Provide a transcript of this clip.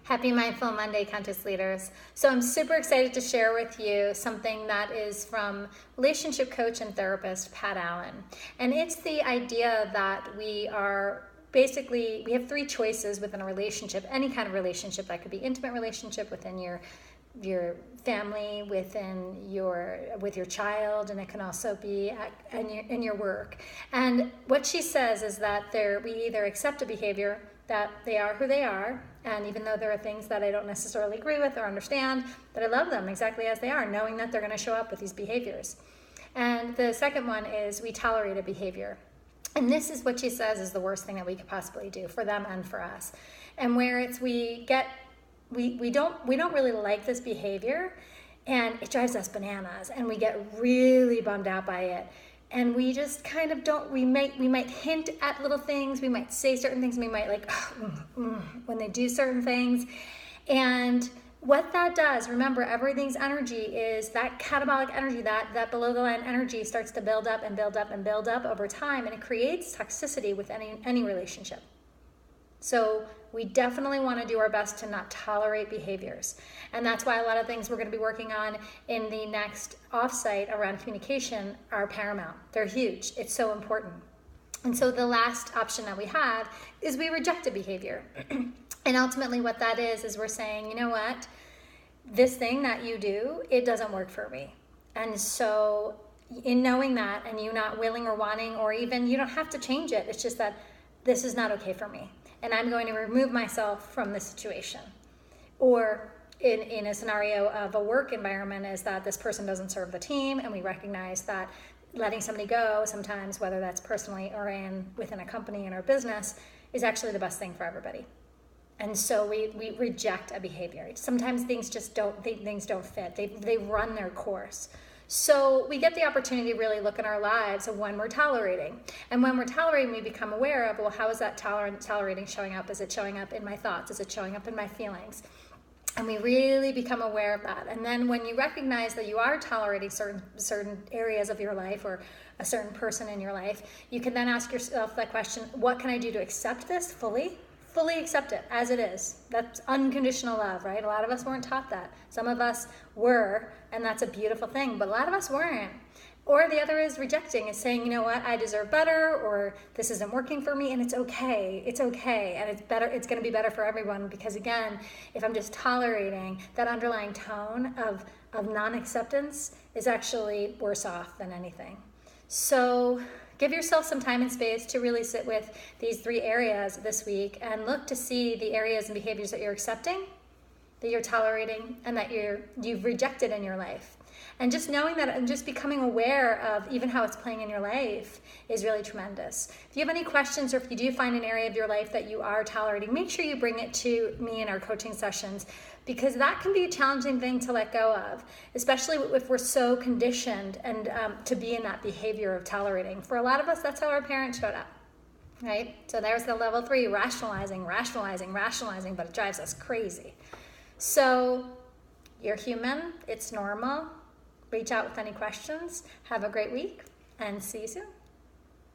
Happy Mindful Monday, Conscious Leaders. So I'm super excited to share with you something that is from relationship coach and therapist Pat Allen. And it's the idea that we have three choices within a relationship, any kind of relationship. That could be intimate relationship within your family, with your child, and it can also be in your work. And what she says is that we either accept a behavior, that they are who they are, and even though there are things that I don't necessarily agree with or understand, that I love them exactly as they are, knowing that they're going to show up with these behaviors. And the second one is we tolerate a behavior. And this is what she says is the worst thing that we could possibly do for them and for us. And where it's we don't really like this behavior, and it drives us bananas, and we get really bummed out by it. And we just kind of we might hint at little things, we might say certain things, we might when they do certain things. And what that does, remember, everything's energy is that catabolic energy, that below the line energy starts to build up and build up and build up over time, and it creates toxicity with any relationship. So we definitely want to do our best to not tolerate behaviors. And that's why a lot of things we're going to be working on in the next offsite around communication are paramount. They're huge. It's so important. And so the last option that we have is we reject a behavior. And ultimately what that is we're saying, you know what? This thing that you do, it doesn't work for me. And so in knowing that, and you not willing or wanting, or even you don't have to change it, it's just that this is not okay for me, and I'm going to remove myself from the situation. Or in a scenario of a work environment is that this person doesn't serve the team, and we recognize that letting somebody go sometimes, whether that's personally or within a company in our business, is actually the best thing for everybody. And so we reject a behavior. Sometimes things don't fit. They run their course. So we get the opportunity to really look in our lives of when we're tolerating. And when we're tolerating, we become aware of, well, how is that tolerating showing up? Is it showing up in my thoughts? Is it showing up in my feelings? And we really become aware of that. And then when you recognize that you are tolerating certain areas of your life or a certain person in your life, you can then ask yourself that question, what can I do to accept this fully? Fully accept it as it is. That's unconditional love, right? A lot of us weren't taught that. Some of us were, and that's a beautiful thing, but a lot of us weren't. Or the other is rejecting, is saying, you know what, I deserve better, or this isn't working for me, and it's okay. It's okay, and it's going to be better for everyone, because again, if I'm just tolerating, that underlying tone of non-acceptance is actually worse off than anything. So give yourself some time and space to really sit with these three areas this week and look to see the areas and behaviors that you're accepting, that you're tolerating, and that you've rejected in your life. And just knowing that and just becoming aware of even how it's playing in your life is really tremendous. If you have any questions, or if you do find an area of your life that you are tolerating, make sure you bring it to me in our coaching sessions, because that can be a challenging thing to let go of, especially if we're so conditioned and to be in that behavior of tolerating. For a lot of us, that's how our parents showed up, right? So there's the level 3, rationalizing, but it drives us crazy. So you're human, it's normal. Reach out with any questions. Have a great week, and see you soon.